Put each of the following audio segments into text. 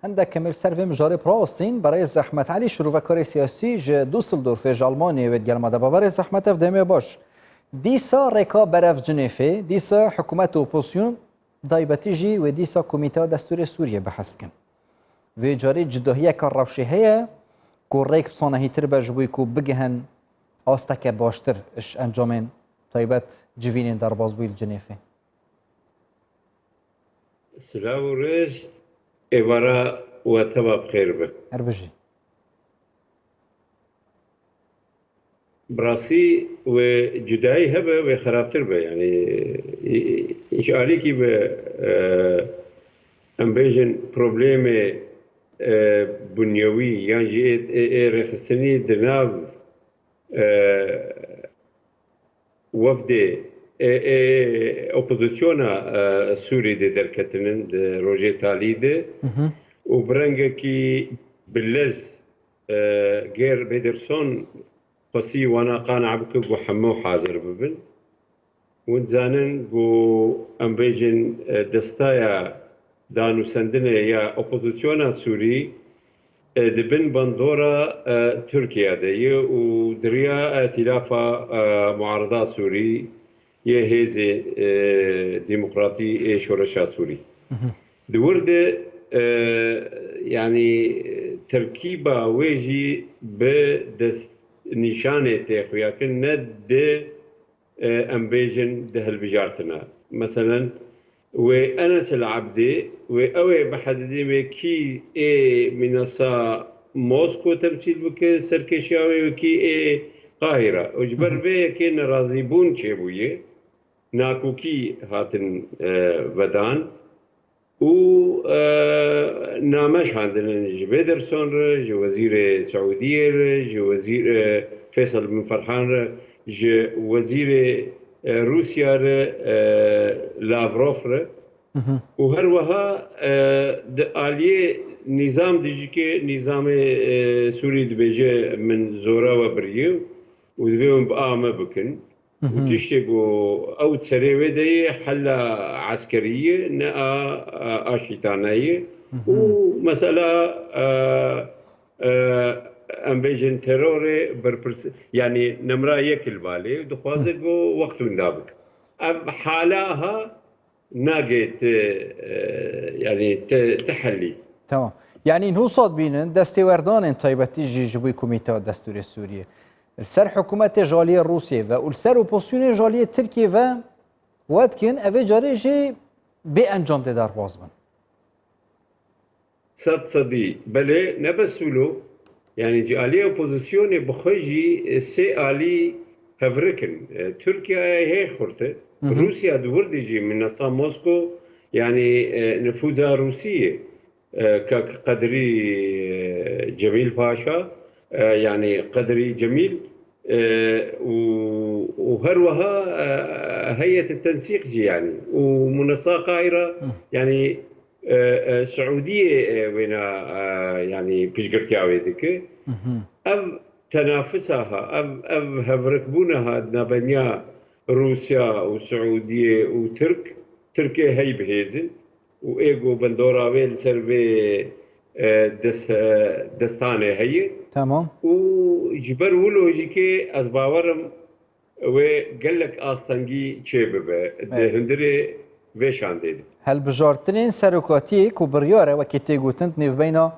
عندك كمل سرفي مجاري براستين برای زحمت علی شروع کار سیاسی ج دوسلدورف آلمانی و دیگر ماده برای زحمت افدمی باش دیسا رکا برف جنیفه دیسا حکومت اپوزیسیون دایبتی جی و دیسا کمیته دستور سوریه بحث کن و جاری جداهیه کار روشی هیا کو ریک بصانهی تر بجوی کو بگهن آستک باشتر اش انجامن تایبت جوینین در بازبویل جنیفه سلام و ریش ایوارا و تبا بخیر به اربجی براسي وجداي هبه وخرابتر به يعني ايش عليكي به امبيجن بروبليم بنيوي يعني جيت رخصني درناف وفد اوبوزيسيونا سوري دي دركتنن روجي تاليده وبرنجكي باللز غير بيدرسون قصي وانا قانع بك وحمو حاضر ببن ونزانن بو امبيجن دستايا دانو سندنه يا اوبوزيسيونا سوري دبن بندورا تركيا دي ودريا ائتلافا معارضة سوري يهيزي ديمقراطي شورشا سوري دورد يعني تركيبة ويجي بدست نشانه تخويا كن ند امبيجن دهل بجارتنا مثلا وانس العبدي واوي بحددي كي اي منصه موسكو تمثيل بك سركشاوي وكي اي قاهره اجبر به كين رازيبون تشيبويه ناكوكي هاتن ودان و نامش عندنا بيدرسون جو وزير السعودية جو وزير فيصل بن فرحان جو وزير روسيا لافروف وهروها آلية نظام ديجيكي نظام سوري دبيجي من زورا وبريو ودبيهم بآمة بكن وتشتغو أو تسريوه دي حلة عسكرية نقا آشيطانية ومسألة أمبيجن تيروري يعني نمرا يكل بالي ودخوازق وقت وندابك أم حالها ناقت يعني تحلي تمام يعني نوصد بينن دستوردان طيبتي جوي كوميته الدستور السوري السر حكومة جالية روسيا والسر اوبوزيسيون جالية تركيا واتكن افي جاري جي بانجام دار بازمن صدي بلي نبسولو يعني جالية اوبوزيسيون بخجي سي الي هفركن تركيا هي خرطة روسيا دوردجي من نظام موسكو يعني نفوذها روسية كقدري جميل باشا يعني قدري جميل وهروها هيئة التنسيق جي يعني ومنصة قاهرة يعني سعودية وين يعني بيشقرتياوي ذيك أم تنافسها أم هفركبونها نبنيا روسيا وسعودية تركيا هي بهيزن وإيجو بندورا ويل سربي دستانه هي تمام وجبر ولوجيكي از باورم وقال لك استنجي تشيبه هندري ويشان دي هل بجارتنين سرکاتی کو بریاره و کتی گوتند نیو بینا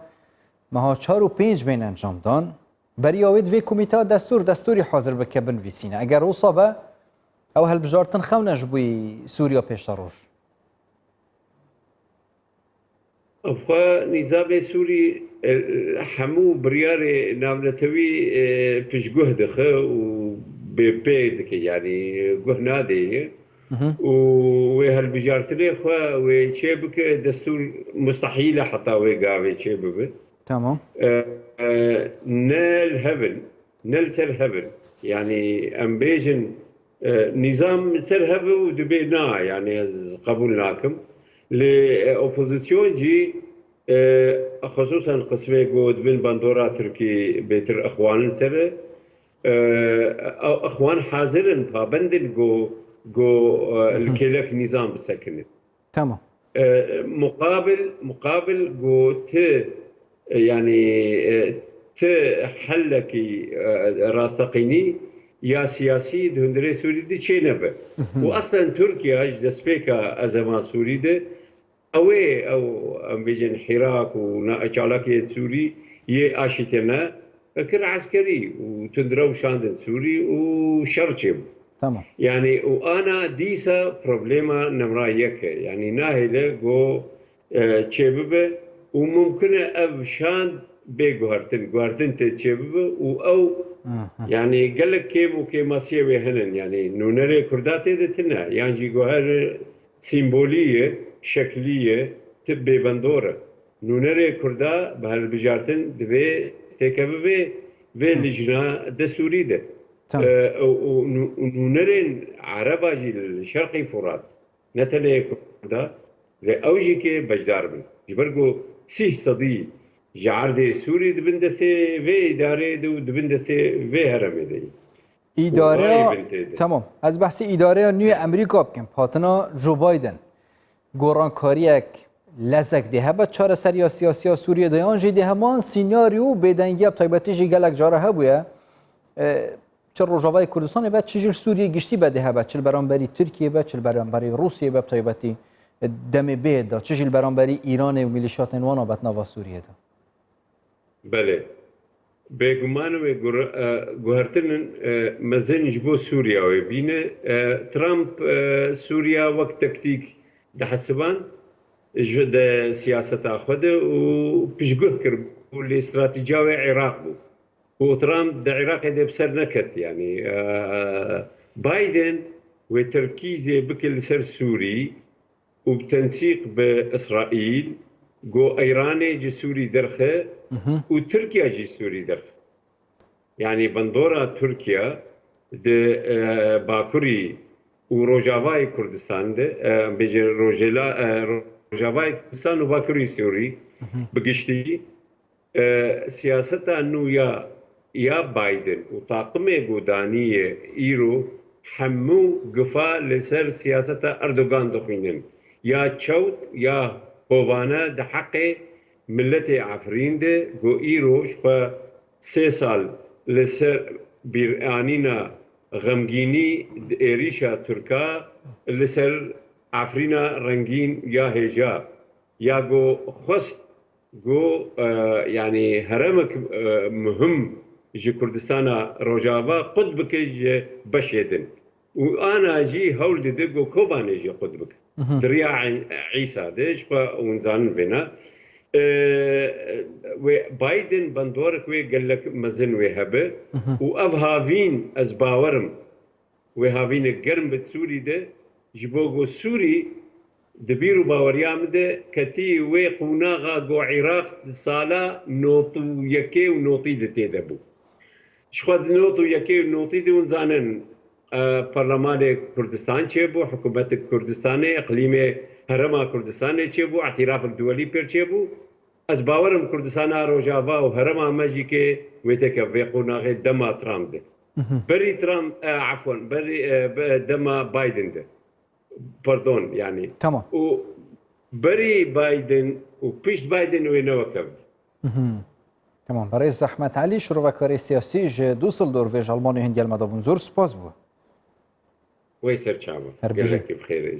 مها 4 و 5 بین انجام دان بریاوید وی کمیته دستوری حاضر بکبن ویسینه اگر او صابه او هل بجارتن خونه جبوی سوریا پیش روش أبغى نظام سوري حمو برياري ناملتوي بيش جهد خا وبيدك يعني جهنادي وهالبجارتني خا وشيبك دستور مستحيل حتى ويقاوي شيبه تمام نال سر هبل يعني أمبيجن نظام سر هبل ودبينا يعني قبولناكم لأوبوزيسيون جي خصوصا قسمي قود بن بندورا تركي بيتر أخوان سر أخوان حاضرن فبندن جو الكيلك نظام بسكنه تمام مقابل جو يعني حلكي راستقيني يا سياسي دهندري سوري دي تشينبه واصلا تركيا جدسبيكا ازما سوري دي اوي او ام بيجن حراك وچالاكي سوري يه اشيتنا فكر عسكري وتندرو شاندن سوري وشرچب تمام يعني وانا ديسا بروبليما نمرا يك يعني ناهله جو تشببه وممكن افشان بجوهرتن تشببه او يعني قال لك كيف وكيما سيوي هنن يعني نونري كرداتي دتنا يعني جي جوهر سيمبوليه شكليه تبي بندوره نونري كردا بهالبجارتن دبي تكببه في لجنه دستوري ده ونونرين عربا جي الشرقي فرات نتلي كردا اوجي كي بجدار من جبرجو سيه صدي جعرده سوري دبندسي في اداره دبندسي في هرمي دي اداره تمام از بحث اداره نیو امریکا بکن پاتنا جو بایدن گورانکاریک لزک ده هبت چهار سریا سیاسی سوریه دیان جی ده همان سیناریو بدنگی اب تایبتی جی گلک جاره هبویه چه روجاوای کردستان بعد چجور سوریه گشتی بده هبت چل برانبری ترکیه بعد چل برانبری روسیه بعد تایبتی دم بيد تشجي البرانبري ايران وميليشيات وانا بتنافا سوريا ده بله بگمان و گوهرتن مزن جبو سوريا وبين ترامب سوريا وقت تكتيك ده حسبان جد سياسة أخذه وبيشجوه كرب والاستراتيجية العراق وترامب ده العراق ده بسر نكت يعني بايدن وتركيزه بكل سر سوري وبتنسيق بإسرائيل جو إيراني جي سوري درخه وتركيا جي سوري درخه يعني بندورة تركيا ده باكوري وروجافاي كردستان ده بيجي روجافاي كردستان وباكوري سوري بقشتي سياستها انه يا بايدن وطاقمه جودانية ايرو حمو قفا لسر سياسة أردوغان دخينن يا تشوت يا هوفانا ده حقي ملتي عفرين ده جو إيرو شفا 3 سال لسر بيرانينا غمگيني إيريشا تركا لسر عفرينا رنگين يا هجا يا جو خست جو يعني هرمك مهم جي كردستانا روجافا قطبك جي بشيدن وانا جي هول دي جو كوبان جي قطبك دريا عيسى ديش ونزان بنا بايدن بندورك وي قال لك مزن وهبه وافهافين ازباورم وهافين القرم بتسوري ده جبوغو سوري دبيرو باوريام ده كتي وي قوناغا جو عراق صالا نوتو يكي ونوطي دتي دبو شخد نوتو يكي ونوطي دي ونزانن برلمان كردستان چيبو حكومة كردستان اقليم هرما كردستان چيبو اعتراف الدولي بير چيبو از باورم كردستان روجافا وهرما ماجيكي ويتك في قوناغي دما ترامب ده بري ترامب عفوا بري دما بايدن ده باردون يعني تمام وبري بايدن وبيش بايدن وينوكب تمام برای زحمت علی شروع کاری سیاسی ج دوسلدورف ج آلمانی هندی المدا بونزور سپاس بو ويسر شعبه قال لك بخير